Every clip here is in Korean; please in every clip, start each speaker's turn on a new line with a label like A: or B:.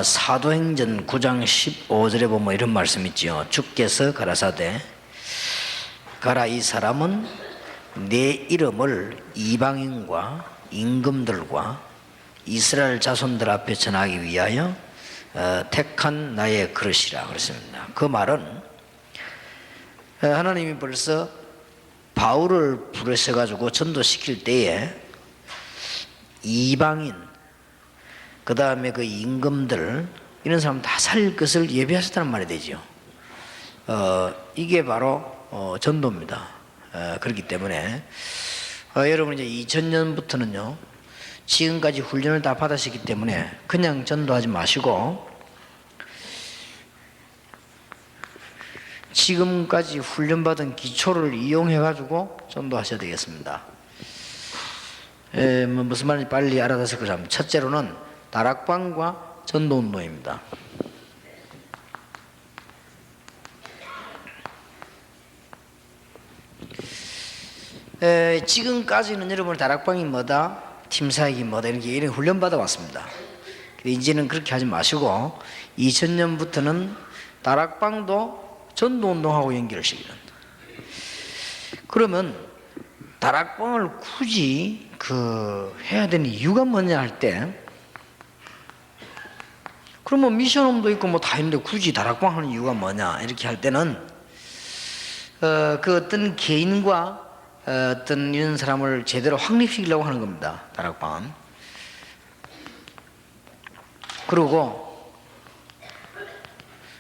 A: 사도행전 9장 15절에 보면 이런 말씀 있지요. 주께서 가라사대 가라, 이 사람은 내 이름을 이방인과 임금들과 이스라엘 자손들 앞에 전하기 위하여 택한 나의 그릇이라 그랬습니다. 그 말은 하나님이 벌써 바울을 부르셔가지고 전도시킬 때에 이방인, 그 다음에 그 임금들, 이런 사람 다 살릴 것을 예비하셨다는 말이 되죠. 이게 바로 전도입니다. 그렇기 때문에 여러분 이제 2000년부터는요 지금까지 훈련을 다 받으셨기 때문에 그냥 전도하지 마시고 지금까지 훈련받은 기초를 이용해 가지고 전도하셔야 되겠습니다. 무슨 말인지 빨리 알아듣을 거라면, 첫째로는 다락방과 전도운동입니다. 지금까지는 여러분 다락방이 뭐다, 팀사역이 뭐다 이런 훈련 받아 왔습니다. 이제는 그렇게 하지 마시고 2000년부터는 다락방도 전도운동하고 연결시키는. 그러면 다락방을 굳이 해야 되는 이유가 뭐냐 할 때, 그러면 미션홈도 있고 뭐 다 있는데 굳이 다락방 하는 이유가 뭐냐 이렇게 할 때는 그 어떤 개인과 어떤 이런 사람을 제대로 확립시키려고 하는 겁니다. 다락방은. 그리고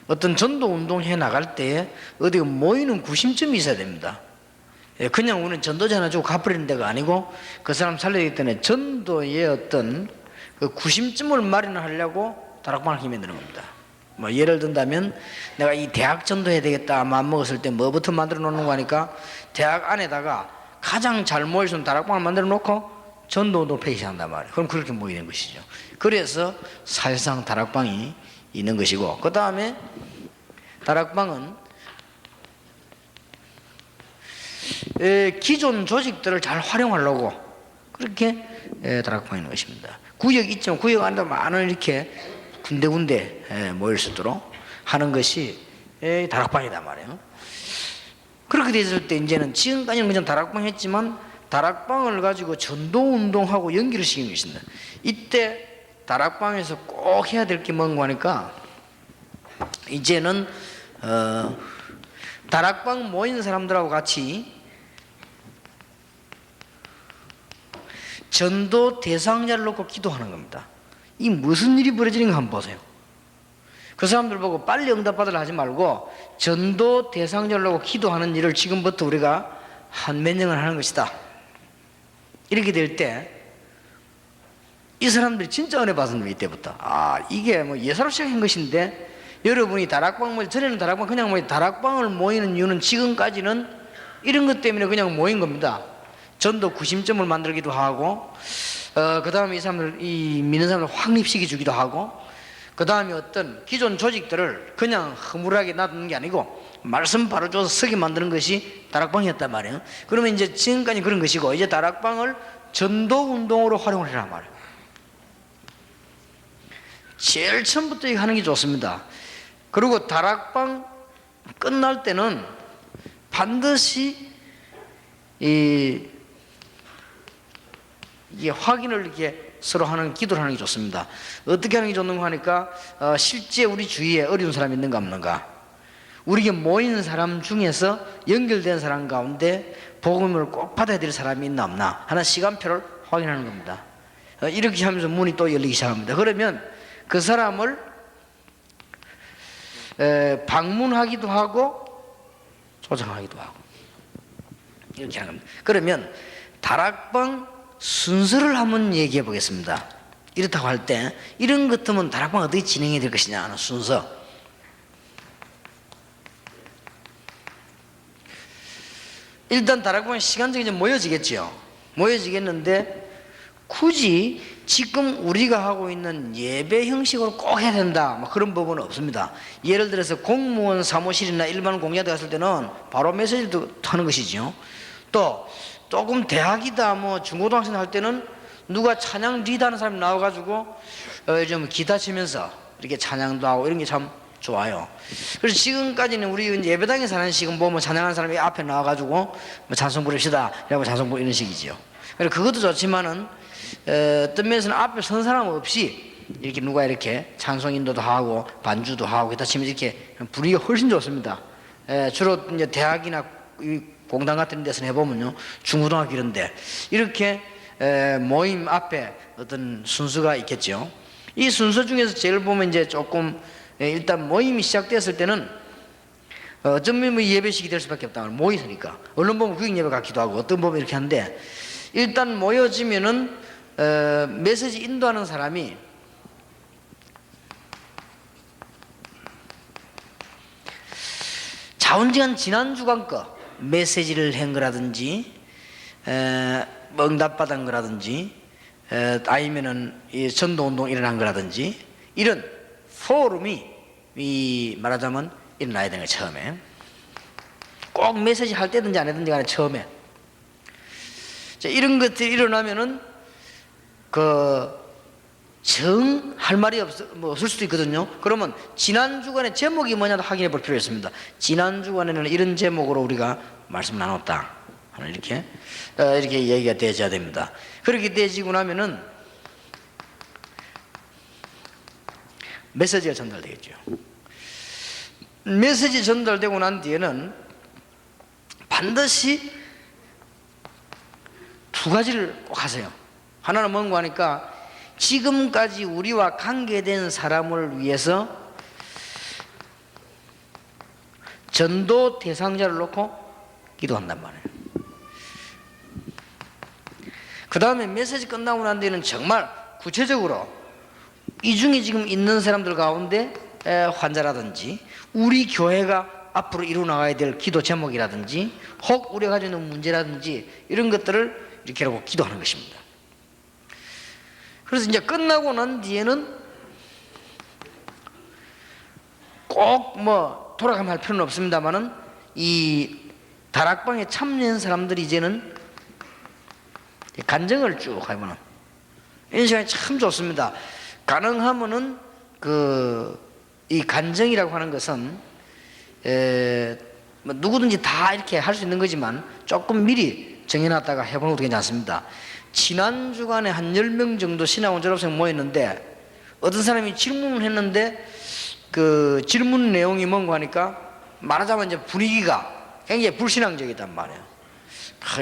A: 어떤 전도 운동해 나갈 때 어디 모이는 구심점이 있어야 됩니다. 그냥 우리는 전도자 하나 주고 갚으려는 데가 아니고 그 사람 살려야 때문에 전도의 어떤 그 구심점을 마련하려고 다락방을 힘에 드는 겁니다. 뭐 예를 든다면 내가 이 대학 전도해야 되겠다 마음먹었을 때 뭐부터 만들어 놓는 거 하니까 대학 안에다가 가장 잘 모일 수 있는 다락방을 만들어 놓고 전도운동 폐기한단 말이에요. 그럼 그렇게 모이는 것이죠. 그래서 사실상 다락방이 있는 것이고, 그 다음에 다락방은 기존 조직들을 잘 활용하려고 그렇게 다락방이 있는 것입니다. 구역 있지만 구역 안에 많은 이렇게 군데군데 모일 수 있도록 하는 것이 다락방이단 말이에요. 그렇게 됐을 때 이제는 지금까지는 그냥 다락방 했지만 다락방을 가지고 전도운동하고 연결을 시키는 것입니다. 이때 다락방에서 꼭 해야 될 게 뭔가 하니까 이제는 다락방 모인 사람들하고 같이 전도 대상자를 놓고 기도하는 겁니다. 이 무슨 일이 벌어지는가 한번 보세요. 그 사람들 보고 빨리 응답받으려 하지 말고 전도 대상자를 놓고 기도하는 일을 지금부터 우리가 한 몇 년을 하는 것이다. 이렇게 될 때 이 사람들이 진짜 은혜 받은 놈이 이때부터 이게 뭐 예사로 시작한 것인데, 여러분이 다락방 전에는 다락방 그냥 다락방을 모이는 이유는 지금까지는 이런 것 때문에 그냥 모인 겁니다. 전도 구심점을 만들기도 하고 그 다음에 이 믿는 사람을 확립시켜 주기도 하고, 그 다음에 어떤 기존 조직들을 그냥 허물하게 놔두는 게 아니고 말씀 바로 줘서 서게 만드는 것이 다락방이었단 말이에요. 그러면 이제 지금까지 그런 것이고, 이제 다락방을 전도운동으로 활용을 해란 말이에요. 제일 처음부터 이거 하는 게 좋습니다. 그리고 다락방 끝날 때는 반드시 이게 확인을 이렇게 서로 하는 기도를 하는 게 좋습니다. 어떻게 하는 게 좋는가 하니까 실제 우리 주위에 어려운 사람이 있는가 없는가, 우리에게 모이는 사람 중에서 연결된 사람 가운데 복음을 꼭 받아야 될 사람이 있나 없나 하는 시간표를 확인하는 겁니다. 이렇게 하면서 문이 또 열리기 시작합니다. 그러면 그 사람을 방문하기도 하고 초청하기도 하고 이렇게 하는 겁니다. 그러면 다락방 순서를 한번 얘기해 보겠습니다. 이렇다고 할 때 이런 것 같으면 다락방 어떻게 진행해야 될 것이냐 하는 순서. 일단 다락방은 시간적으로 모여지겠죠. 모여지겠는데 굳이 지금 우리가 하고 있는 예배 형식으로 꼭 해야 된다 뭐 그런 부분은 없습니다. 예를 들어서 공무원 사무실이나 일반 공야대 갔을 때는 바로 메시지도 하는 것이죠. 또 조금 대학이다 뭐 중고등학생 할 때는 누가 찬양 리드하는 사람이 나와가지고 좀 기타 치면서 이렇게 찬양도 하고 이런 게 참 좋아요. 그래서 지금까지는 우리 이제 예배당에서 하는 식은 뭐 찬양하는 사람이 앞에 나와가지고 뭐 찬송 부릅시다 이라고 찬송 부르 이런 식이지요. 그래서 그것도 좋지만은 어떤 면에서는 앞에 선 사람 없이 이렇게 누가 이렇게 찬송 인도도 하고 반주도 하고 기타 치면 이렇게 분위기가 훨씬 좋습니다. 주로 이제 대학이나 공당 같은 데서 해보면요, 중고등학교 이런데 이렇게 모임 앞에 어떤 순서가 있겠죠. 이 순서 중에서 제일 보면 이제 조금 일단 모임이 시작됐을 때는 어쩌면 예배식이 될 수밖에 없다. 모이니까 얼른 보면 구역 예배 같기도 하고 어떤 보면 이렇게 하는데 일단 모여지면은 메시지 인도하는 사람이 자운지간 지난 주간 거 메시지를 한 거라든지 응답받은 거라든지 아니면은 전도운동 일어난 거라든지 이런 포럼이 말하자면 일어나야 되는 거예요. 처음에 꼭 메시지 할 때든지 안 하든지 간에 처음에 자, 이런 것들이 일어나면은 할 말이 없을 수도 있거든요. 그러면 지난 주간의 제목이 뭐냐도 확인해 볼 필요가 있습니다. 지난 주간에는 이런 제목으로 우리가 말씀 나눴다. 이렇게 얘기가 되어야 됩니다. 그렇게 되어지고 나면은 메시지가 전달되겠죠. 메시지 전달되고 난 뒤에는 반드시 두 가지를 꼭 하세요. 하나는 뭔가 하니까 지금까지 우리와 관계된 사람을 위해서 전도 대상자를 놓고 기도한단 말이에요. 그 다음에 메시지 끝나고 난 뒤에는 정말 구체적으로 이 중에 지금 있는 사람들 가운데 환자라든지 우리 교회가 앞으로 이루어나가야 될 기도 제목이라든지 혹 우리가 가지고 있는 문제라든지 이런 것들을 이렇게 하고 기도하는 것입니다. 그래서 이제 끝나고 난 뒤에는 꼭 돌아가면 할 필요는 없습니다만은 이 다락방에 참여한 사람들이 이제는 간증을 쭉 하면은 이런 시간이 참 좋습니다. 가능하면은 이 간증이라고 하는 것은 누구든지 다 이렇게 할 수 있는 거지만 조금 미리 정해놨다가 해보는 것도 괜찮습니다. 지난 주간에 한 10명 정도 신학원 졸업생 모였는데 어떤 사람이 질문을 했는데 그 질문 내용이 뭔가 하니까 말하자면 이제 분위기가 굉장히 불신앙적이단 말이에요.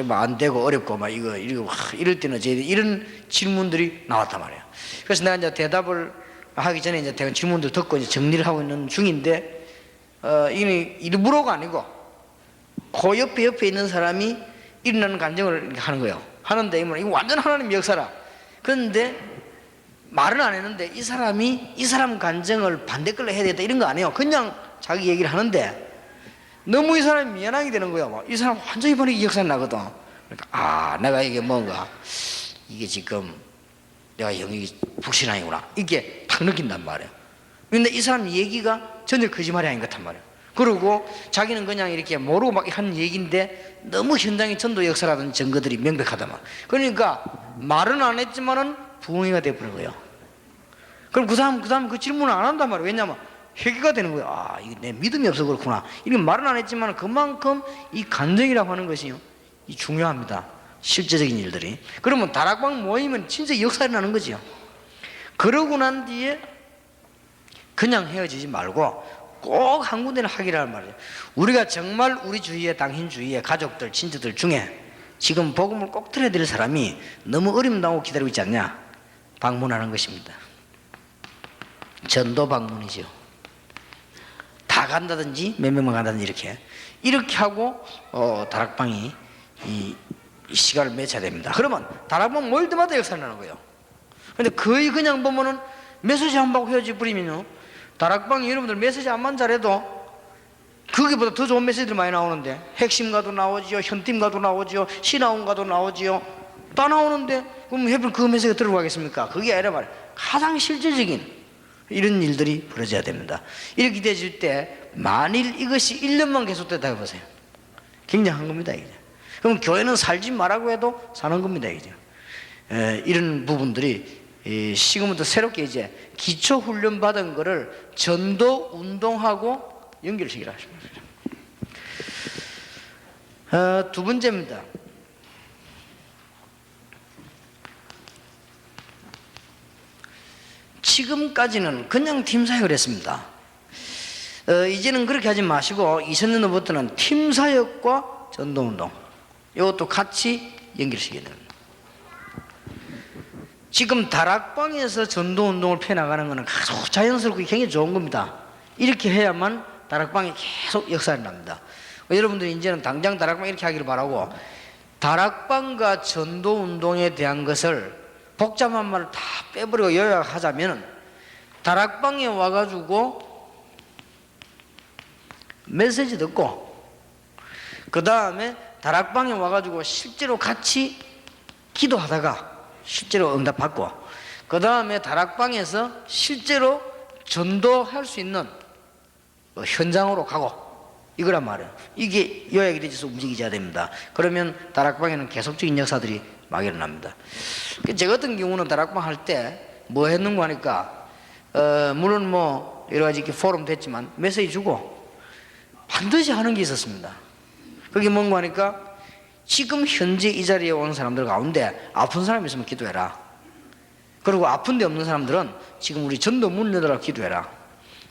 A: 안 되고 어렵고 이럴 때는 이런 질문들이 나왔단 말이에요. 그래서 내가 이제 대답을 하기 전에 이제 대강 질문들 듣고 이제 정리를 하고 있는 중인데 이게 일부러가 아니고 그 옆에 있는 사람이 일어나는 간증을 하는 거예요. 하는데 이거 완전 하나님의 역사라. 그런데 말은 안 했는데 이 사람 간증을 반대걸로 해야 되겠다 이런 거 아니에요. 그냥 자기 얘기를 하는데 너무 이 사람이 미안하게 되는 거야. 이 사람 완전히 번역이 역사 나거든. 그러니까 내가 이게 뭔가 이게 지금 내가 영역이 불신앙이구나 이게 딱 느낀단 말이에요. 근데 이 사람 얘기가 전혀 거짓말이 아닌 것 같단 말이에요. 그리고 자기는 그냥 이렇게 모르고 막 한 얘기인데 너무 현장의 전도 역사라든지 증거들이 명백하단 말이에요. 그러니까 말은 안 했지만은 부흥회가 되어버린 거예요. 그럼 그 사람 그 질문을 안 한단 말이에요. 왜냐하면 회개가 되는 거예요. 이게 내 믿음이 없어 그렇구나. 이건 말은 안 했지만 그만큼 이 간증이라고 하는 것이 이 중요합니다. 실제적인 일들이. 그러면 다락방 모이면 진짜 역사가 나는 거죠. 그러고 난 뒤에 그냥 헤어지지 말고 꼭 한 군데는 하기란 말이에요. 우리가 정말 우리 주위에 당신 주위에 가족들 친구들 중에 지금 복음을 꼭 들어야 될 사람이 너무 어림당하고 기다리고 있지 않냐? 방문하는 것입니다. 전도 방문이죠. 다 간다든지 몇 명만 간다든지 이렇게 하고 다락방이 이 시간을 맺어야 됩니다. 그러면 다락방 모일 때마다 역사가 나는 거예요. 근데 거의 그냥 보면은 메시지 한 번 헤어지 버리면요, 다락방에 여러분들 메시지 한번 잘해도 거기보다 더 좋은 메시지들 많이 나오는데 핵심가도 나오지요, 현팀가도 나오지요, 신화원가도 나오지요, 다 나오는데 그럼 해볼 그 메시지가 들어가겠습니까? 그게 아니라 말이에요. 가장 실질적인 이런 일들이 벌어져야 됩니다. 이렇게 되실 때 만일 이것이 1년만 계속되다 해보세요. 굉장한 겁니다. 이게. 그럼 교회는 살지 말라고 해도 사는 겁니다. 이게. 이런 부분들이 지금부터 새롭게 이제 기초 훈련 받은 거를 전도 운동하고 연결시키라 하십니다. 두 번째입니다. 지금까지는 그냥 팀 사역을 했습니다. 이제는 그렇게 하지 마시고 2000년도부터는 팀 사역과 전도 운동 이것도 같이 연결시켜야 됩니다. 지금 다락방에서 전도 운동을 펴나가는 것은 아주 자연스럽고 굉장히 좋은 겁니다. 이렇게 해야만 다락방이 계속 역사를 납니다. 여러분들이 이제는 당장 다락방 이렇게 하기를 바라고, 다락방과 전도 운동에 대한 것을 복잡한 말을 다 빼버리고 요약하자면, 다락방에 와가지고 메시지 듣고, 그 다음에 다락방에 와가지고 실제로 같이 기도하다가 실제로 응답받고, 그 다음에 다락방에서 실제로 전도할 수 있는 현장으로 가고, 이거란 말이에요. 이게 요약이 되어서 움직이셔야 됩니다. 그러면 다락방에는 계속적인 역사들이 막 일어납니다. 제 같은 경우는 다락방 할 때 뭐 했는가 하니까 물론 뭐 여러 가지 이렇게 포럼 됐지만 메시지 주고 반드시 하는 게 있었습니다. 그게 뭔가 하니까 지금 현재 이 자리에 오는 사람들 가운데 아픈 사람이 있으면 기도해라. 그리고 아픈 데 없는 사람들은 지금 우리 전도 문 열어라 기도해라.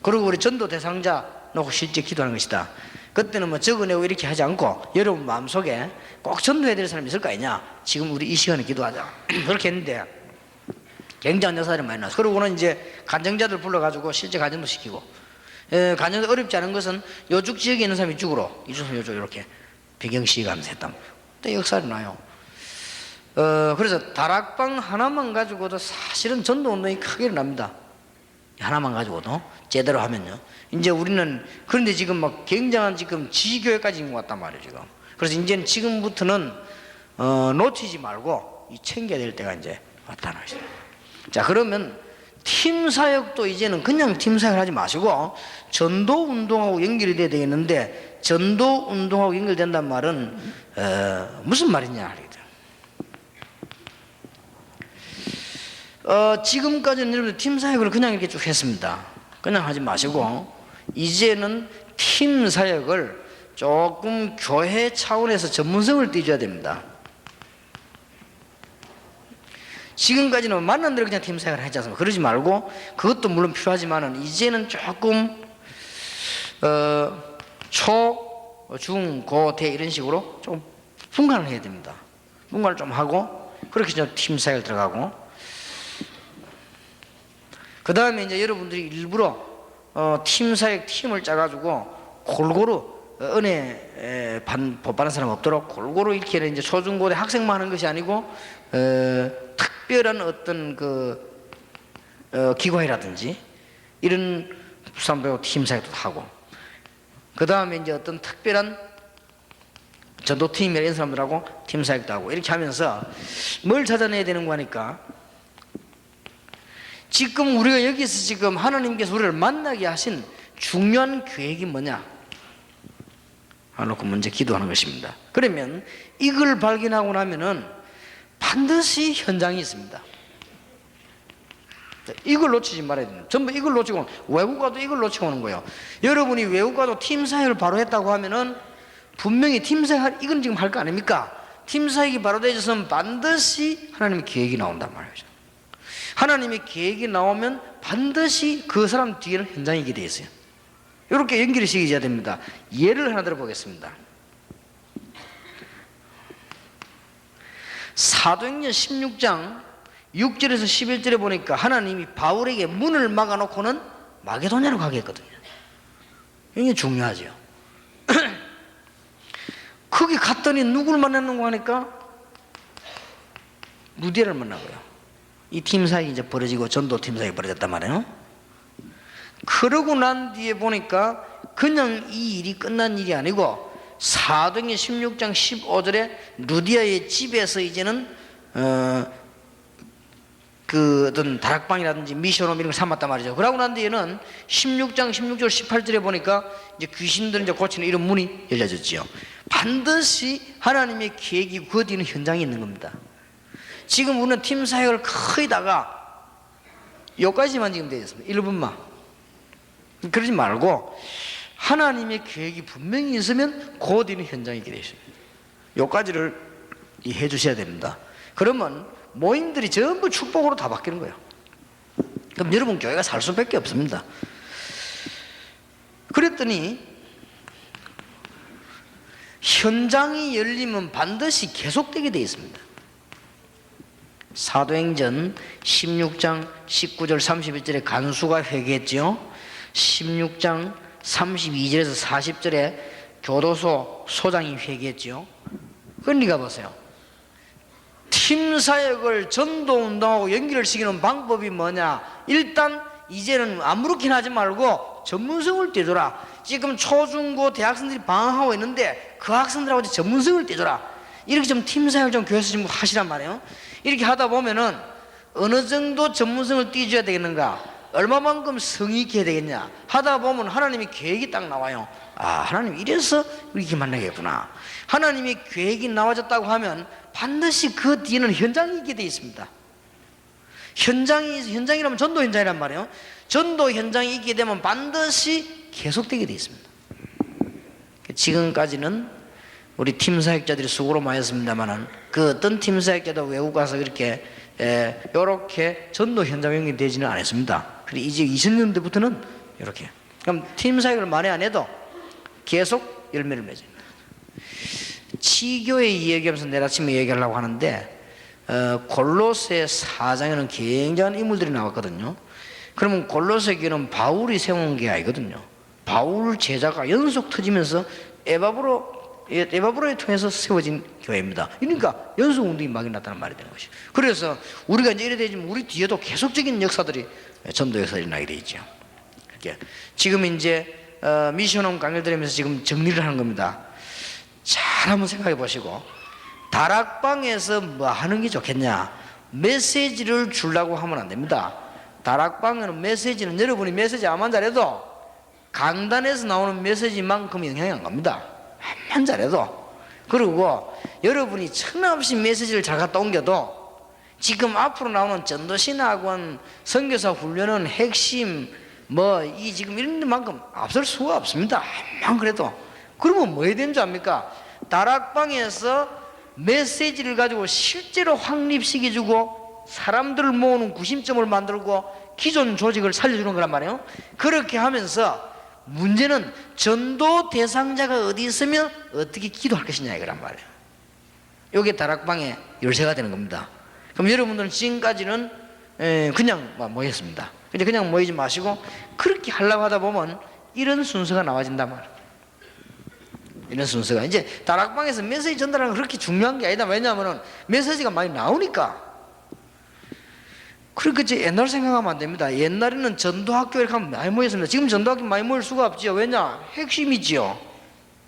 A: 그리고 우리 전도 대상자 놓고 실제 기도하는 것이다. 그때는 뭐 적어내고 이렇게 하지 않고 여러분 마음속에 꼭 전도해야 될 사람이 있을 거 아니냐. 지금 우리 이 시간에 기도하자. 그렇게 했는데 굉장한 역사들이 많이 나왔어요. 그러고는 이제 간증자들 불러가지고 실제 간증도 시키고, 간증도 어렵지 않은 것은 요쪽 지역에 있는 사람이 이쪽으로, 이쪽 요쪽 이렇게 배경시가 하면서 했다. 또 역사가 나요. 그래서 다락방 하나만 가지고도 사실은 전도 운동이 크게 일어납니다. 하나만 가지고도 제대로 하면요. 이제 우리는 그런데 지금 막 굉장한 지금 지교회까지 있는 것 같단 말이에요 지금. 그래서 이제는 지금부터는 놓치지 말고 챙겨야 될 때가 이제 왔다는 것입니다. 자, 그러면 팀 사역도 이제는 그냥 팀 사역을 하지 마시고 전도 운동하고 연결이 돼야 되겠는데, 전도 운동하고 연결된단 말은 무슨 말이냐. 지금까지는 여러분들 팀 사역을 그냥 이렇게 쭉 했습니다. 그냥 하지 마시고 이제는 팀 사역을 조금 교회 차원에서 전문성을 띄워줘야 됩니다. 지금까지는 만난 대로 그냥 팀 사역을 했지 않습니까? 그러지 말고, 그것도 물론 필요하지만은 이제는 조금 초, 중, 고, 대 이런 식으로 좀 분간을 해야 됩니다. 분간을 좀 하고 그렇게 좀 팀 사역을 들어가고, 그 다음에 이제 여러분들이 일부러 팀 사역 팀을 짜가지고 골고루 은혜 못 받는 사람 없도록 골고루 이렇게 이제 초중고대 학생만 하는 것이 아니고 특별한 어떤 그 기관이라든지 이런 사람들하고 팀 사역도 하고, 그 다음에 이제 어떤 특별한 전도팀이나 이런 사람들하고 팀 사역도 하고, 이렇게 하면서 뭘 찾아내야 되는 거니까, 지금 우리가 여기서 지금 하나님께서 우리를 만나게 하신 중요한 계획이 뭐냐 하놓고 먼저 기도하는 것입니다. 그러면 이걸 발견하고 나면은 반드시 현장이 있습니다. 이걸 놓치지 말아야 됩니다. 전부 이걸 놓치고, 외국 가도 이걸 놓치고 오는 거예요. 여러분이 외국 가도 팀 사역을 바로 했다고 하면은 분명히 팀 사역, 이건 지금 할 거 아닙니까? 팀 사역이 바로 되어서는 반드시 하나님의 계획이 나온단 말이죠. 하나님의 계획이 나오면 반드시 그 사람 뒤에는 현장이 있게 되어 있어요. 이렇게 연결이 시켜야 됩니다. 예를 하나 들어보겠습니다. 사도행전 16장 6절에서 11절에 보니까 하나님이 바울에게 문을 막아놓고는 마게도냐로 가게 했거든요. 이게 중요하죠. 거기 갔더니 누구를 만났는가 하니까 루디아를 만나고요. 이 팀 사역이 이제 벌어지고 전도 팀 사역이 벌어졌단 말이에요. 그러고 난 뒤에 보니까 그냥 이 일이 끝난 일이 아니고 사도행전 16장 15절에 루디아의 집에서 이제는 그 어떤 다락방이라든지 미션홈 이런 걸 삼았단 말이죠. 그러고 난 뒤에는 16장 16절 18절에 보니까 이제 귀신들 이제 고치는 이런 문이 열려졌지요. 반드시 하나님의 계획이 그 뒤는 현장에 있는 겁니다. 지금 우리는 팀 사역을 거의 다가 여기까지만 지금 되어 있습니다. 1분만. 그러지 말고 하나님의 계획이 분명히 있으면 그 뒤는 현장에 있게 되어 있습니다. 여기까지를 해 주셔야 됩니다. 그러면 모임들이 전부 축복으로 다 바뀌는 거예요. 그럼 여러분 교회가 살 수밖에 없습니다. 그랬더니 현장이 열리면 반드시 계속되게 되어 있습니다. 사도행전 16장 19절 31절에 간수가 회개했죠. 16장 32절에서 40절에 교도소 소장이 회개했죠. 그러니까 보세요. 팀 사역을 전도운동하고 연결을 시키는 방법이 뭐냐? 일단 이제는 아무렇게나 하지 말고 전문성을 떼줘라. 지금 초중고 대학생들이 방황하고 있는데 그 학생들하고 전문성을 떼줘라. 이렇게 좀 팀 사역을 좀 교회에서 좀 하시란 말이에요. 이렇게 하다 보면은 어느 정도 전문성을 띄줘야 되겠는가? 얼마만큼 성의 있게 해야 되겠냐? 하다 보면 하나님의 계획이 딱 나와요. 아, 하나님 이래서 이렇게 만나겠구나. 하나님의 계획이 나와졌다고 하면 반드시 그 뒤에는 현장이 있게 되어 있습니다. 현장이라면 전도 현장이란 말이에요. 전도 현장이 있게 되면 반드시 계속되게 되어 있습니다. 지금까지는 우리 팀 사역자들이 수고로 많이 했습니다만은 그 어떤 팀 사역자도 외국 가서 이렇게 전도 현장 연결이 되지는 않았습니다. 그리고 이제 20년대부터는 이렇게. 그럼 팀 사역을 많이 안 해도 계속 열매를 맺습니다. 치교회 이야기하면서 내일 아침에 얘기하려고 하는데 골로새 4장에는 굉장한 인물들이 나왔거든요. 그러면 골로새 교회는 바울이 세운 게 아니거든요. 바울 제자가 연속 터지면서 에바브로에 통해서 세워진 교회입니다. 그러니까 연속 운동이 막 일어났다는 말이 되는 것이죠. 그래서 우리가 이제 이래 되지만 우리 뒤에도 계속적인 역사들이 전도 역사들이 나게 돼 있죠. 이렇게 지금 이제 미션홈 강의를 들으면서 지금 정리를 하는 겁니다. 잘 한번 생각해 보시고 다락방에서 뭐 하는 게 좋겠냐? 메시지를 주려고 하면 안 됩니다. 다락방에는 메시지는 여러분이 메시지 암만 잘해도 강단에서 나오는 메시지만큼 영향이 안 갑니다. 암만 잘해도. 그리고 여러분이 천없이 메시지를 잘 갖다 옮겨도 지금 앞으로 나오는 전도신학원 선교사 훈련은 핵심 이 지금 이런 데만큼 앞설 수가 없습니다. 암만 그래도. 그러면 뭐 해야 되는 줄 압니까? 다락방에서 메시지를 가지고 실제로 확립시켜주고 사람들을 모으는 구심점을 만들고 기존 조직을 살려주는 거란 말이에요. 그렇게 하면서 문제는 전도 대상자가 어디 있으면 어떻게 기도할 것이냐 이거란 말이에요. 이게 다락방의 열쇠가 되는 겁니다. 그럼 여러분들은 지금까지는 그냥 모였습니다. 그냥 모이지 마시고 그렇게 하려고 하다 보면 이런 순서가 나와진단 말이에요. 이런 순서가 이제 다락방에서 메시지 전달하는 건 그렇게 중요한 게 아니다. 왜냐하면 메시지가 많이 나오니까. 그러니까 이제 옛날 생각하면 안 됩니다. 옛날에는 전도학교 이렇게 하면 많이 모였습니다. 지금 전도학교 많이 모일 수가 없지요. 왜냐? 핵심이지요.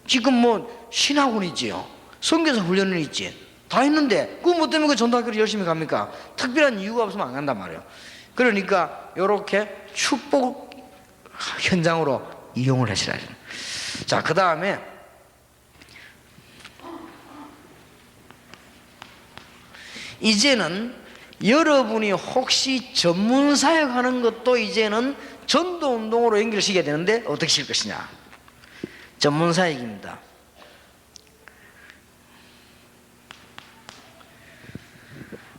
A: 지금 신학원이지요. 선교사 훈련은 있지. 다 있는데 그 뭐 때문에 그 전도학교를 열심히 갑니까? 특별한 이유가 없으면 안 간단 말이에요. 그러니까 이렇게 축복 현장으로 이용을 하시라. 자, 그 다음에 이제는 여러분이 혹시 전문 사역하는 것도 이제는 전도 운동으로 연결시켜야 되는데 어떻게 실 것이냐? 전문 사역입니다.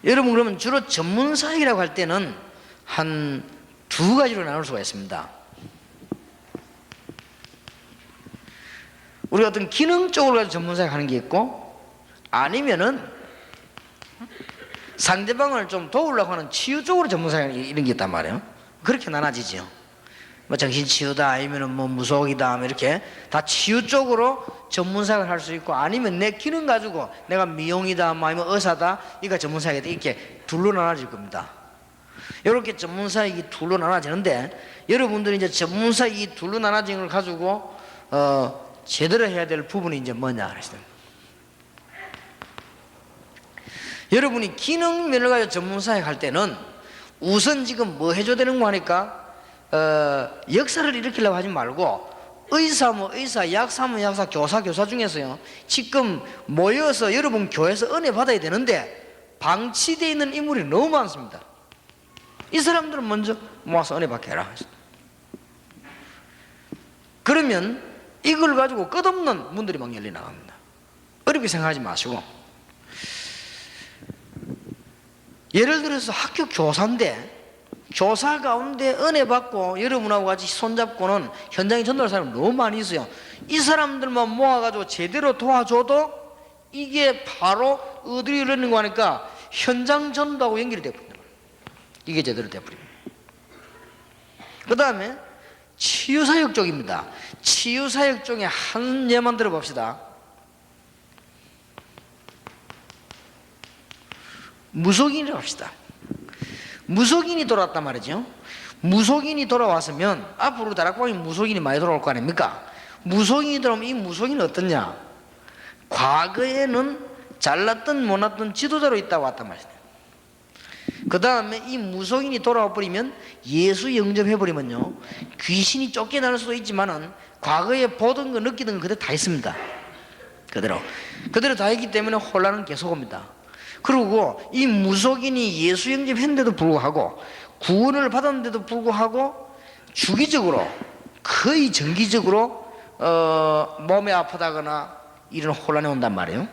A: 여러분 그러면 주로 전문 사역이라고 할 때는 한 두 가지로 나눌 수가 있습니다. 우리가 어떤 기능적으로 가지고 전문 사역하는 게 있고 아니면은 상대방을 좀 도우려고 하는 치유 쪽으로 전문사역 이런 게 있단 말이에요. 그렇게 나눠지죠. 정신치유다 아니면 무속이다 이렇게 다 치유 쪽으로 전문사역을 할 수 있고 아니면 내 기능 가지고 내가 미용이다 아니면 의사다 이거 전문사역이다 이렇게 둘로 나눠질 겁니다. 이렇게 전문사역이 둘로 나눠지는데 여러분들이 이제 전문사역이 둘로 나눠진 걸 가지고 제대로 해야 될 부분이 이제 뭐냐 그랬어요. 여러분이 기능면을 가지고 전문사역 할 때는 우선 지금 뭐 해줘야 되는 거 하니까 역사를 일으키려고 하지 말고 의사면 의사, 약사면 약사, 교사 중에서요 지금 모여서 여러분 교회에서 은혜 받아야 되는데 방치되어 있는 인물이 너무 많습니다. 이 사람들은 먼저 모아서 은혜 받게 해라. 그러면 이걸 가지고 끝없는 문들이 막 열려 나갑니다. 어렵게 생각하지 마시고, 예를 들어서 학교 교사인데 교사 가운데 은혜 받고 여러분하고 같이 손잡고는 현장에 전도할 사람이 너무 많이 있어요. 이 사람들만 모아가지고 제대로 도와줘도 이게 바로 어디로 이러는 거 하니까 현장 전도하고 연결이 되어버립니다. 이게 제대로 되어버립니다. 그 다음에 치유사역 쪽입니다. 치유사역 중에 한 예만 들어봅시다. 무속인이라고 합시다. 무속인이 돌아왔단 말이죠. 무속인이 돌아왔으면 앞으로 다락방에 무속인이 많이 돌아올 거 아닙니까? 무속인이 들어오면 이 무속인은 어떠냐? 과거에는 잘났던 못났던 지도자로 있다고 왔단 말이에요. 그 다음에 이 무속인이 돌아와 버리면, 예수 영접해버리면요, 귀신이 쫓겨날 수도 있지만은 과거에 보던 거 느끼던 거 그대로 다 있습니다. 그대로 다 있기 때문에 혼란은 계속 옵니다. 그리고 이 무속인이 예수 영접했는데도 불구하고, 구원을 받았는데도 불구하고 주기적으로, 거의 정기적으로 몸이 아프다거나 이런 혼란이 온단 말이에요.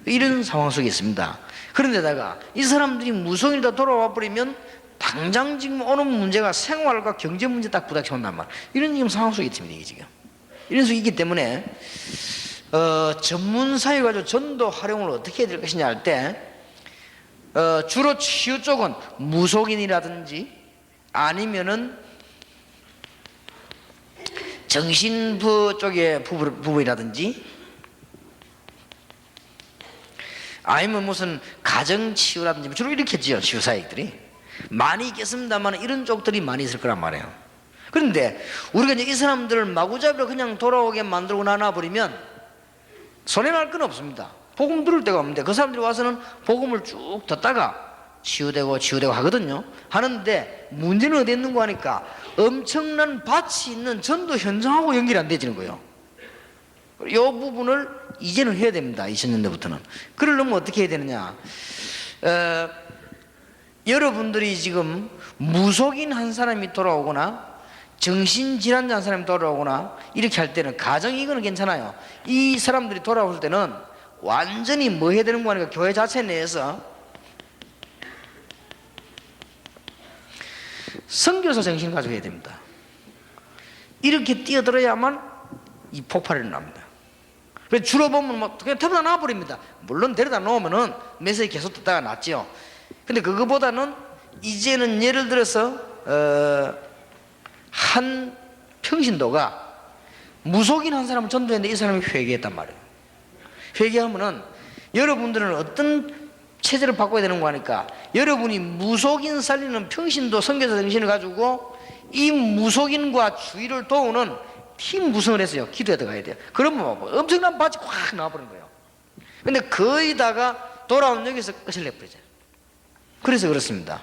A: 이런 상황 속에 있습니다. 그런데다가 이 사람들이 무속인이다 돌아와 버리면 당장 지금 오는 문제가 생활과 경제 문제 딱 부닥쳐 온단 말이에요. 이런 지금 상황 속에 있습니다. 이게 지금 이런 속에 있기 때문에 전문사회 가지고 전도 활용을 어떻게 해야 될 것이냐 할 때, 주로 치유 쪽은 무속인이라든지 아니면은 정신부 쪽의 부부이라든지 아니면 무슨 가정치유라든지 주로 이렇게 지요. 치유사역들이 많이 있겠습니다만 이런 쪽들이 많이 있을 거란 말이에요. 그런데 우리가 이제 이 사람들을 마구잡이로 그냥 돌아오게 만들고 나눠버리면 손해날 건 없습니다. 복음 들을 데가 없는데 그 사람들이 와서는 복음을 쭉 듣다가 치유되고 하거든요. 하는데 문제는 어디 있는 거 하니까 엄청난 밭이 있는 전도 현장하고 연결이 안 되지는 거예요. 이 부분을 이제는 해야 됩니다. 2000년대부터는. 그러려면 어떻게 해야 되느냐, 여러분들이 지금 무속인 한 사람이 돌아오거나 정신질환자 한 사람이 돌아오거나 이렇게 할 때는 가정 이거는 괜찮아요. 이 사람들이 돌아올 때는 완전히 뭐 해야 되는 거 하니까 교회 자체 내에서 선교사 정신을 가지고 해야 됩니다. 이렇게 뛰어들어야만 이 폭발이 일어납니다. 그래서 주로 보면 뭐 그냥 데려다 놔버립니다. 물론 데려다 놓으면은 메시지 계속 듣다가 낫죠. 근데 그거보다는 이제는 예를 들어서 한 평신도가 무속인 한 사람을 전도했는데 이 사람이 회개했단 말이에요. 회개하면은 여러분들은 어떤 체제를 바꿔야 되는 거 하니까, 여러분이 무속인 살리는 평신도 선교사 정신을 가지고 이 무속인과 주의를 도우는 팀 구성을 했어요. 기도에 들어가야 돼요. 그러면 엄청난 밭이 확 나와버린 거예요. 근데 거의다가 돌아온 여기서 끝을 내버리죠. 그래서 그렇습니다.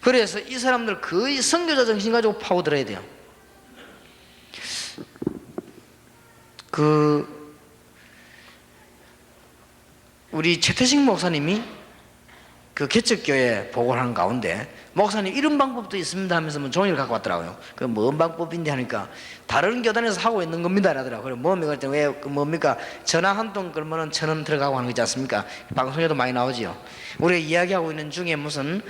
A: 그래서 이 사람들 거의 선교자 정신 가지고 파고들어야 돼요. 우리 최태식 목사님이 그 개척교회 보고를 하는 가운데, 목사님 이런 방법도 있습니다 하면서 뭐 종이를 갖고 왔더라고요. 그 뭔 방법인데 하니까 다른 교단에서 하고 있는 겁니다 라더라고요. 뭡니까? 그랬더니 왜 뭡니까? 전화 한 통 끌면은 1,000원 들어가고 하는 거 있지 않습니까? 방송에도 많이 나오지요. 우리가 이야기하고 있는 중에 무슨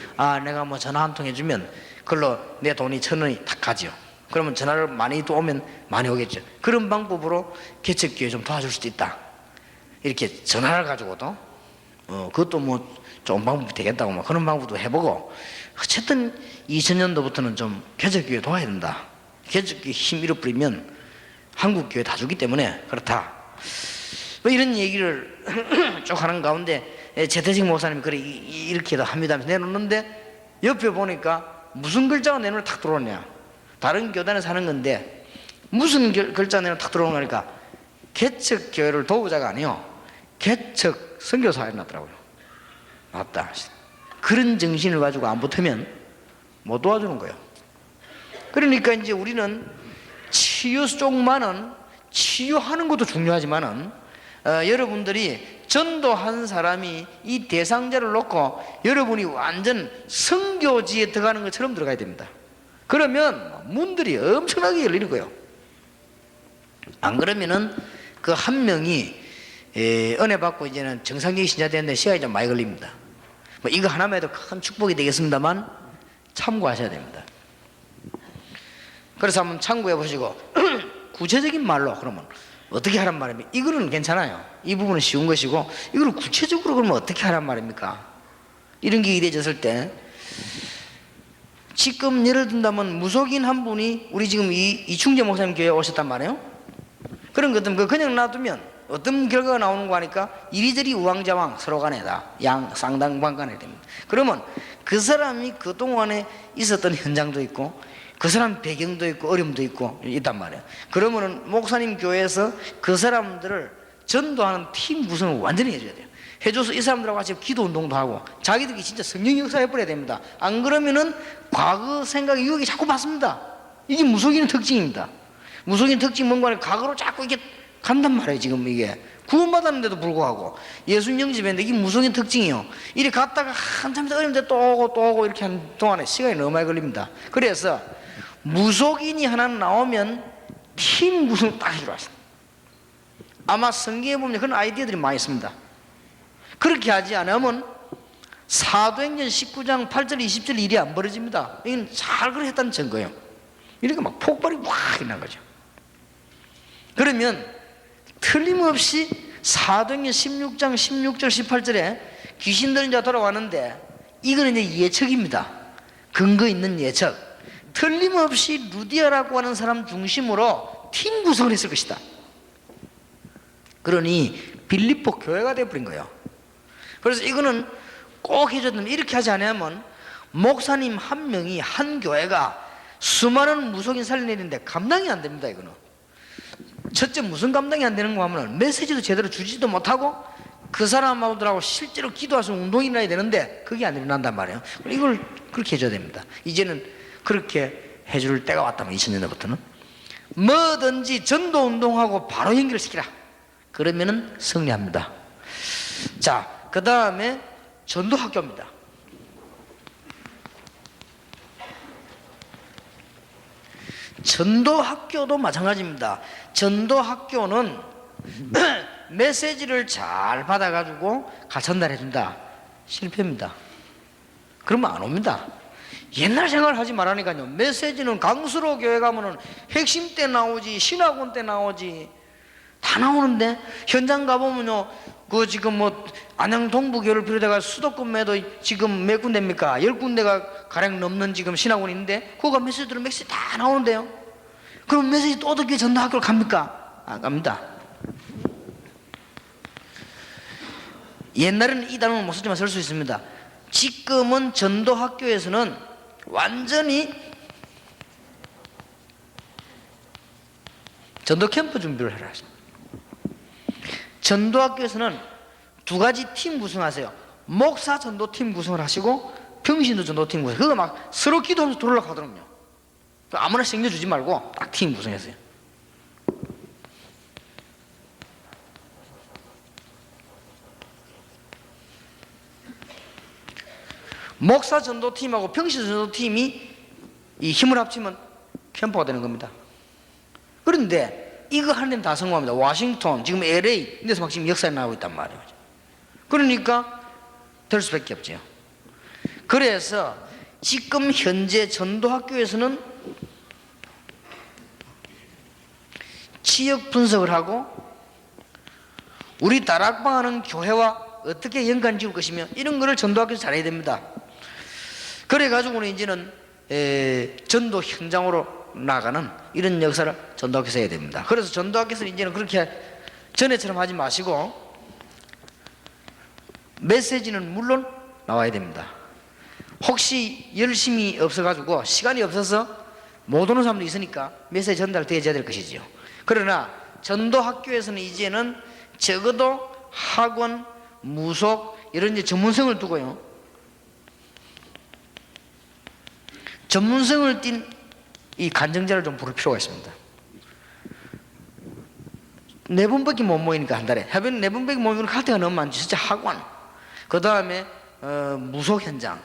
A: 내가 뭐 전화 한 통 해주면 그걸로 내 돈이 1,000원이 탁 가죠. 그러면 전화를 많이 또 오면 많이 오겠죠. 그런 방법으로 개척교회 좀 도와줄 수도 있다. 이렇게 전화를 가지고도 그것도 뭐 좋은 방법이 되겠다고 뭐 그런 방법도 해보고, 어쨌든 2000년도부터는 좀 개척교회 도와야 된다. 개척교회 힘 잃어버리면 한국교회 다 죽기 때문에 그렇다. 뭐 이런 얘기를 쭉 하는 가운데 최태식 목사님이 그래 이렇게도 합니다 하면서 내놓는데, 옆에 보니까 무슨 글자가 내 눈에 탁 들어오냐, 다른 교단에서 하는 건데 무슨 글자 내 눈에 탁 들어오는 거니까 개척교회를 도우자가 아니요 개척 선교사에 났더라고요. 맞다. 그런 정신을 가지고 안 붙으면 못 도와주는 거예요. 그러니까 이제 우리는 치유 쪽만은, 치유하는 것도 중요하지만은 여러분들이 전도한 사람이 이 대상자를 놓고 여러분이 완전 선교지에 들어가는 것처럼 들어가야 됩니다. 그러면 문들이 엄청나게 열리는 거예요. 안 그러면은 그 한 명이 은혜 받고 이제는 정상적인 신자 되는데 시간이 좀 많이 걸립니다. 뭐 이거 하나만 해도 큰 축복이 되겠습니다만 참고하셔야 됩니다. 그래서 한번 참고해 보시고 구체적인 말로 그러면 어떻게 하란 말입니까? 이거는 괜찮아요. 이 부분은 쉬운 것이고 이걸 구체적으로 그러면 어떻게 하란 말입니까? 이런 게 이래졌을 때 지금 예를 든다면 무속인 한 분이 우리 지금 이충재 목사님 교회에 오셨단 말이에요. 그런 것들 그냥 놔두면 어떤 결과가 나오는 거 하니까 이리저리 우왕좌왕 서로 간에 다 쌍당방간에 됩니다. 그러면 그 사람이 그동안에 있었던 현장도 있고 그 사람 배경도 있고 어려움도 있고 있단 말이에요. 그러면은 목사님 교회에서 그 사람들을 전도하는 팀 구성을 완전히 해줘야 돼요. 해줘서 이 사람들하고 같이 기도 운동도 하고 자기들이 진짜 성령 역사 해버려야 됩니다. 안 그러면은 과거 생각이 유혹이 자꾸 받습니다. 이게 무속인의 특징입니다. 무속인 특징 뭔가 하면 과거로 자꾸 이게 간단 말이에요. 지금 이게 구원받았는데도 불구하고 예수님 영접했는데 이게 무속인 특징이요. 이리 갔다가 한참 있다 어려운데 또 오고 이렇게 한 동안에 시간이 너무 많이 걸립니다. 그래서 무속인이 하나 나오면 팀 구성 딱 이루어졌습니다. 아마 성경에 보면 그런 아이디어들이 많이 있습니다. 그렇게 하지 않으면 사도행전 19장 8절 20절 일이 안 벌어집니다. 이건 잘 그래 했다는 증거예요. 이렇게 막 폭발이 확 일어난 거죠. 그러면 틀림없이 사도행전 16장 16절 18절에 귀신 들린 자 돌아왔는데 이거는 이제 예측입니다. 근거 있는 예측. 틀림없이 루디아라고 하는 사람 중심으로 팀 구성을 했을 것이다. 그러니 빌립보 교회가 되어버린 거예요. 그래서 이거는 꼭 해줘야 됩니다. 이렇게 하지 않으면 목사님 한 명이 한 교회가 수많은 무속인 살려내는데 감당이 안 됩니다. 이거는 첫째 무슨 감당이 안 되는 거 하면 메시지도 제대로 주지도 못하고 그 사람하고들하고 실제로 기도할 수 있는 운동이 일어나야 되는데 그게 안 일어난단 말이에요. 이걸 그렇게 해줘야 됩니다. 이제는 그렇게 해줄 때가 왔다면 2000년대부터는 뭐든지 전도 운동하고 바로 연결시키라. 그러면은 승리합니다. 자, 그 다음에 전도학교입니다. 전도학교도 마찬가지입니다. 전도학교는 메시지를 잘 받아가지고 전달해준다. 실패입니다. 그러면 안 옵니다. 옛날 생각을 하지 말라니까요. 메시지는 강수로 교회 가면은 핵심 때 나오지, 신학원 때 나오지, 다 나오는데 현장 가보면요, 그 지금 뭐 안양 동부교를 비롯해가 수도권에도 지금 몇 군데입니까? 10군데가 가량 넘는 지금 신학원이 있는데 그거가 메시지 다 나오는데요. 그럼 메시지 또 어떻게 전도학교를 갑니까? 안 갑니다. 옛날에는 이 단어는 못 쓰지만 쓸 수 있습니다. 지금은 전도학교에서는 완전히 전도 캠프 준비를 해라. 전도학교에서는 두 가지 팀 구성하세요. 목사 전도팀 구성을 하시고 병신도 전도팀 구성. 그거 막 서로 기도하면서 들어오려고 하더군요. 아무나 챙겨주지 말고 딱 팀 구성했어요. 목사 전도팀하고 병신 전도팀이 이 힘을 합치면 캠프가 되는 겁니다. 그런데 이거 하는 데는 다 성공합니다. 워싱턴, 지금 LA 이런 데서 막 지금 역사에 나오고 있단 말이에요. 그러니까 될 수밖에 없죠. 그래서 지금 현재 전도학교에서는 지역 분석을 하고 우리 다락방하는 교회와 어떻게 연관 지을 것이며 이런 거를 전도학교에서 잘해야 됩니다. 그래가지고는 이제는 전도 현장으로 나가는 이런 역사를 전도학교에서 해야 됩니다. 그래서 전도학교에서는 이제는 그렇게 전에처럼 하지 마시고 메시지는 물론 나와야 됩니다. 혹시 열심히 없어가지고 시간이 없어서 못 오는 사람도 있으니까 메시지 전달되어야 될 것이지요. 그러나 전도학교에서는 이제는 적어도 학원, 무속 이런 이제 전문성을 두고요. 전문성을 띈 이 간증자를 좀 부를 필요가 있습니다. 4번밖에 못 모이니까 한 달에 해변 4번밖에 모이면 갈 데가 너무 많지. 진짜 학원, 그 다음에 무속 현장,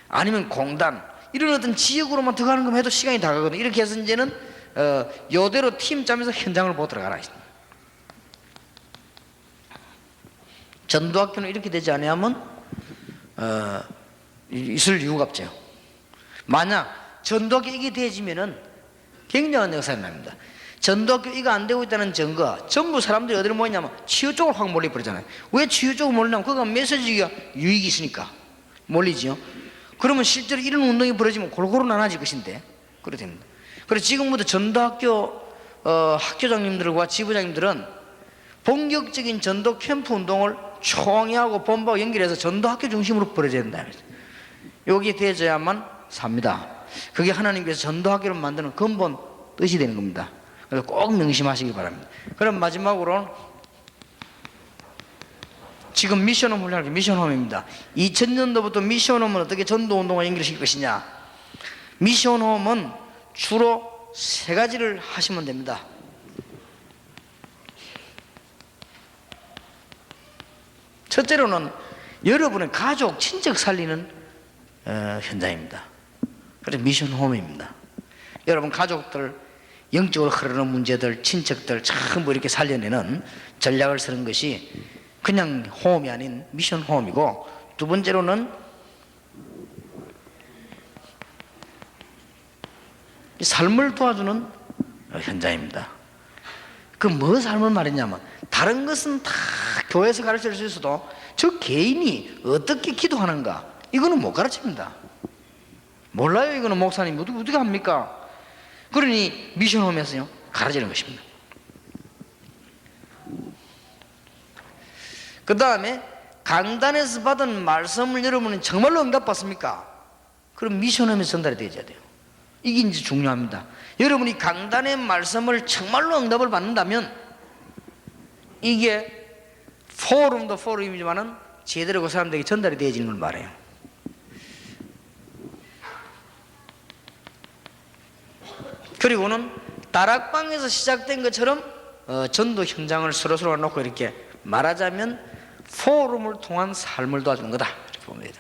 A: 아니면 공단, 이런 어떤 지역으로만 들어가는 것만 해도 시간이 다 가거든. 이렇게 해서 이제는 요대로 팀 짜면서 현장을 보고 들어가라. 전도학교는 이렇게 되지 않으면 있을 이유가 없죠. 만약 전도학교 이게 되어지면은 굉장한 역사가 납니다. 전도학교 이거 안 되고 있다는 증거, 전부 사람들이 어디로 모이냐면 치유 쪽으로 확 몰려버리잖아요. 왜 치유 쪽으로 몰리냐면 그거 메시지가 유익이 있으니까 몰리지요. 그러면 실제로 이런 운동이 벌어지면 골고루 나눠질 것인데 그렇게 됩니다. 그래서 지금부터 전도학교 학교장님들과 지부장님들은 본격적인 전도 캠프 운동을 총회하고 본부하고 연결해서 전도학교 중심으로 벌어져야 된다. 여기에 되어져야만 삽니다. 그게 하나님께서 전도학교를 만드는 근본 뜻이 되는 겁니다. 그래서 꼭 명심하시기 바랍니다. 그럼 마지막으로 지금 미션홈 훈련할 미션홈입니다. 2000년도부터 미션홈은 어떻게 전도운동을 연결시킬 것이냐. 미션홈은 주로 3가지를 하시면 됩니다. 첫째로는 여러분의 가족, 친척 살리는 현장입니다. 그래서 미션홈입니다. 여러분 가족들, 영적으로 흐르는 문제들, 친척들 전부 이렇게 살려내는 전략을 쓰는 것이 그냥 홈이 아닌 미션 홈이고, 두 번째로는 삶을 도와주는 현장입니다. 그 뭐 삶을 말했냐면 다른 것은 다 교회에서 가르칠 수 있어도 저 개인이 어떻게 기도하는가 이거는 못 가르칩니다. 몰라요. 이거는 목사님 어떻게 합니까? 그러니 미션홈에서요 가르치는 것입니다. 그 다음에 강단에서 받은 말씀을 여러분은 정말로 응답받습니까? 그럼 미션홈에서 전달이 되어야 돼요. 이게 이제 중요합니다. 여러분이 강단의 말씀을 정말로 응답을 받는다면 이게 포럼도 포럼이지만은 제대로 그 사람들에게 전달이 되어지는 걸 말해요. 그리고는 다락방에서 시작된 것처럼 전도 현장을 서로서로 놓고 이렇게 말하자면 포럼을 통한 삶을 도와주는 거다 이렇게 보면 돼요.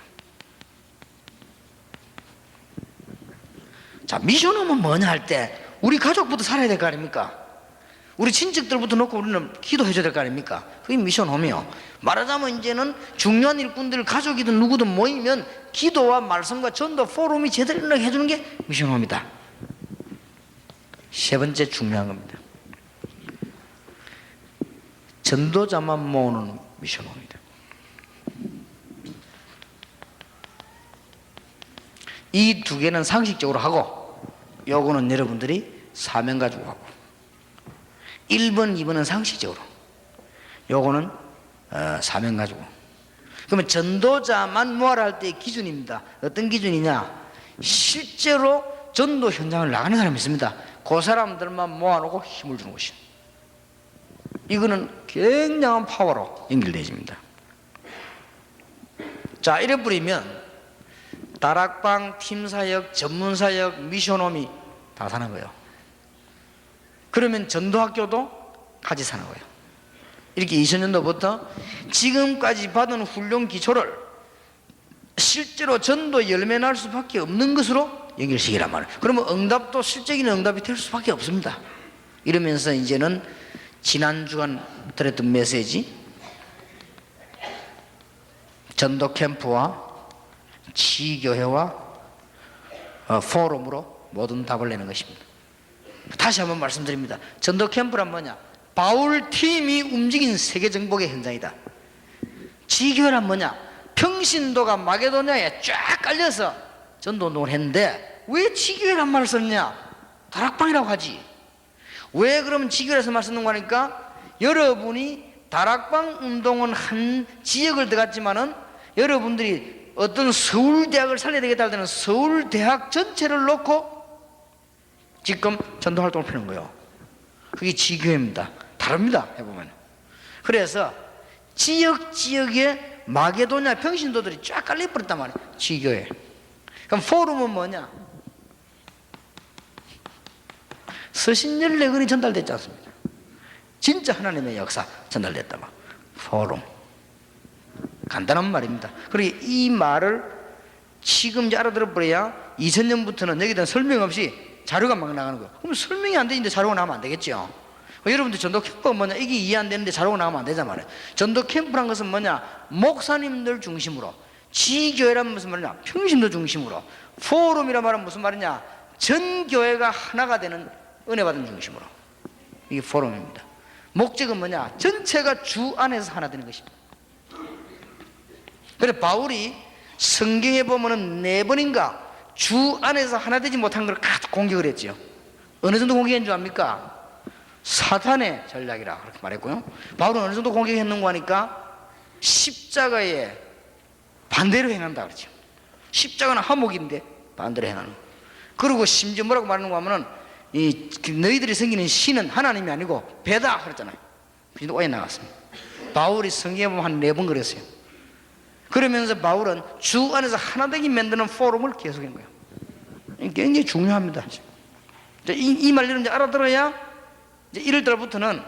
A: 자, 미션홈은 뭐냐 할 때 우리 가족부터 살아야 될 거 아닙니까? 우리 친척들부터 놓고 우리는 기도해줘야 될 거 아닙니까? 그게 미션홈이요. 말하자면 이제는 중요한 일꾼들, 가족이든 누구든 모이면 기도와 말씀과 전도 포럼이 제대로 해주는 게 미션홈이다. 세 번째 중요한 겁니다. 전도자만 모으는 미션홈이다. 이 두 개는 상식적으로 하고 요거는 여러분들이 사명 가지고 하고 1번, 2번은 상식적으로 요거는 사명 가지고. 그러면 전도자만 모아라 할 때의 기준입니다. 어떤 기준이냐? 실제로 전도 현장을 나가는 사람이 있습니다. 그 사람들만 모아놓고 힘을 주는 것이에요. 이거는 굉장한 파워로 연결되어집니다. 자, 이래 버리면 다락방, 팀사역, 전문사역, 미션홈이 다 사는 거예요. 그러면 전도학교도 같이 사는 거예요. 이렇게 2000년도부터 지금까지 받은 훈련 기초를 실제로 전도 열매 날 수밖에 없는 것으로 연결시키란 말이에요. 그러면 응답도 실적인 응답이 될 수밖에 없습니다. 이러면서 이제는 지난 주간 드렸던 메시지, 전도 캠프와 지교회와 포럼으로 모든 답을 내는 것입니다. 다시 한번 말씀드립니다. 전도 캠프란 뭐냐? 바울 팀이 움직인 세계 정복의 현장이다. 지교회란 뭐냐? 평신도가 마게도냐에 쫙 깔려서 전도운동을 했는데 왜 지교회란 말을 썼냐? 다락방이라고 하지. 왜 그러면 지교회에서 말 쓰는 거니까 여러분이 다락방 운동은 한 지역을 들어갔지만은 여러분들이 어떤 서울대학을 살려야 되겠다 할 때는 서울대학 전체를 놓고 지금 전도활동을 펴는 거예요. 그게 지교회입니다. 다릅니다. 해보면. 그래서 지역에 마게도냐 평신도들이 쫙 깔려버렸단 말이에요. 지교회. 그럼 포럼은 뭐냐? 서신 14권이 전달됐지 않습니까? 진짜 하나님의 역사 전달됐다 봐. 포럼. 간단한 말입니다. 그리고 이 말을 지금 이제 알아들어 버려야 2000년부터는 여기다 설명 없이 자료가 막 나가는 거예요. 그럼 설명이 안 되는데 자료가 나오면 안 되겠죠. 여러분들 전도 캠프가 뭐냐, 이게 이해 안 되는데 자료가 나오면 안 되잖아 말이에요. 전도 캠프란 것은 뭐냐, 목사님들 중심으로, 지교회란 무슨 말이냐, 평신도 중심으로, 포럼이란 말은 무슨 말이냐, 전 교회가 하나가 되는 은혜 받은 중심으로. 이게 포럼입니다. 목적은 뭐냐, 전체가 주 안에서 하나 되는 것입니다. 그래서 바울이 성경에 보면은 4번인가 주 안에서 하나 되지 못한 걸 가득 공격을 했죠. 어느 정도 공격한 줄 압니까? 사탄의 전략이라 그렇게 말했고요. 바울은 어느 정도 공격했는가 하니까 십자가에 반대로 행한다 그러죠. 십자가는 화목인데 반대로 행하는 거. 그리고 심지어 뭐라고 말하는가 하면은 너희들이 섬기는 신은 하나님이 아니고 배다 그랬잖아요. 그래서 오해 나갔습니다. 바울이 성경에 보면 한 4번 그랬어요. 그러면서 바울은 주 안에서 하나 되게 만드는 포럼을 계속한 거예요. 굉장히 중요합니다. 이 말들을 이제 알아들어야 이제 1월달부터는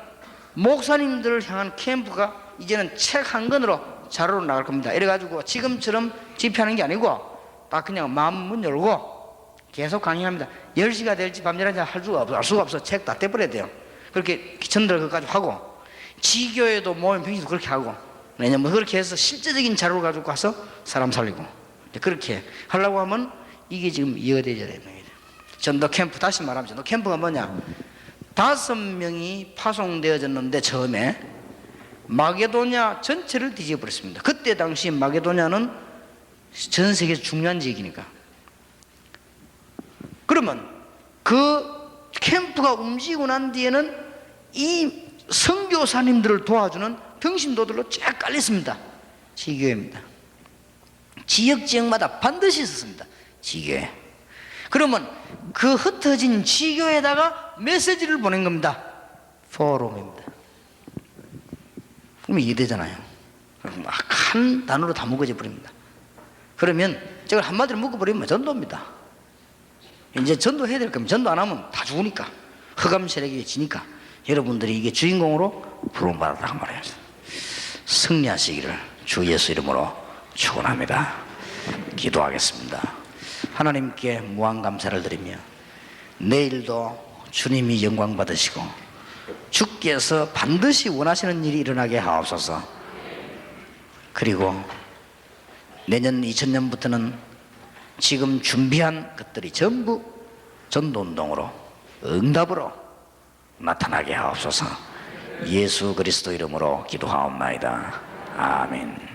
A: 목사님들을 향한 캠프가 이제는 책 한 권으로 자료로 나갈 겁니다. 이래가지고 지금처럼 집회하는 게 아니고 딱 그냥 마음 문 열고 계속 강의합니다. 10시가 될지 밤 11시 할 수가 없어. 책 다 떼버려야 돼요. 그렇게 전들 그것까지 하고, 지교회도 모임 평신도 그렇게 하고, 왜냐면 그렇게 해서 실제적인 자료를 가지고 가서 사람 살리고, 그렇게 하려고 하면 이게 지금 이어되어야 되는 거예요. 전도 캠프, 다시 말하면 전도 캠프가 뭐냐, 5명이 파송되어졌는데 처음에 마게도냐 전체를 뒤집어버렸습니다. 그때 당시 마게도냐는 전 세계에서 중요한 지역이니까. 그러면 그 캠프가 움직이고 난 뒤에는 이 선교사님들을 도와주는 평신도들로 쫙 깔렸습니다. 지교회입니다. 지역마다 반드시 있었습니다. 지교회. 그러면 그 흩어진 지교회에다가 메시지를 보낸 겁니다. 포럼입니다. 그러면 이해되잖아요. 막 한 단어로 다 묶어져 버립니다. 그러면 저걸 한마디로 묶어버리면 전도입니다. 이제 전도해야 될 겁니다. 전도 안 하면 다 죽으니까, 흑암 세력이 지니까 여러분들이 이게 주인공으로 부름받았다고 말해요. 승리하시기를 주 예수 이름으로 축원합니다. 기도하겠습니다. 하나님께 무한 감사를 드리며 내일도 주님이 영광 받으시고 주께서 반드시 원하시는 일이 일어나게 하옵소서. 그리고 내년 2000년부터는 지금 준비한 것들이 전부 전도운동으로 응답으로 나타나게 하옵소서. 예수 그리스도 이름으로 기도하옵나이다. 아멘.